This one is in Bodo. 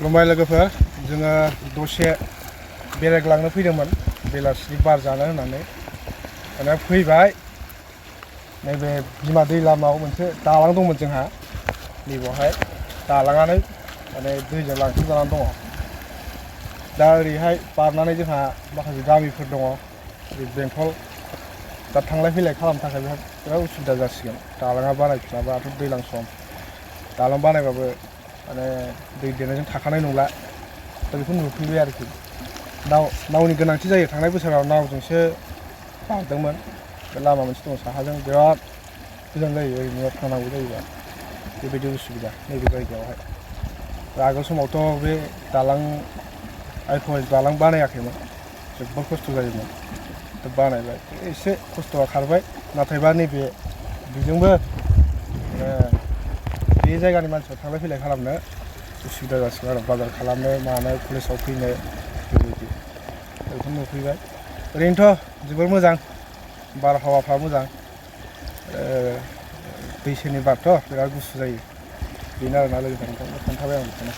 खुलुमबाय लोगोफोर जोङो दसे बेरायग्लांनो फैदोंमोन बेलासिनि बार जानो होननानै दाना फैबाय नैबे बिमा दै लामायाव मोनसे दालां दंमोन जोंहा नैबावहाय दालाङानो माने दैजों लांथाबजानानै दङ दा ओरैहाय बारनानै जोंहा माखासे गामिफोर दङ बेंटल दा थांलाय फैलाय खालामनो थाखाय बिराद उसुबिदा जासिगोन दालाङा बानायफिनाबाथ' दैज्लां सम दालां बानायबाबो माने दै देरनायजों थाखानाय नंला दा बेखौ नुफैबाय आरोखि नावनि गोनांथि जायो थांनाय बोसोराव नावजोंसो बारदोंमोन बे लामा मोनसे दङ साहाजों बिराद गोजान जायो ओरैनो थांनांगौ जायोबा बेबायदि उसुबिदा नैबे जायगायावहाय आगोल समावथ' बे दालां आइफवाइ दालां बानायाखैमोन जोबोद खस्थ' जायोमोन दा बानायबाय एसे खस्थ'आ खारबाय नाथायबा नैबे बेजोंबो बे जायगानि मानसिफ्रा थांलाय फैलाय खालामनो उसुबिदा जासिगोन आरो बाजार खालामनो मानो कलेजाव फैनो बेबायदि बेखौ नुफैबाय ओरैनोथ' जोबोर मोजां बारहावाफ्रा मोजां दैसेनि बारथ' बिराद गुसु जायो बेनो आरोना लोगोफोर नोंथांनो खोन्थाबाय आं बेखौनो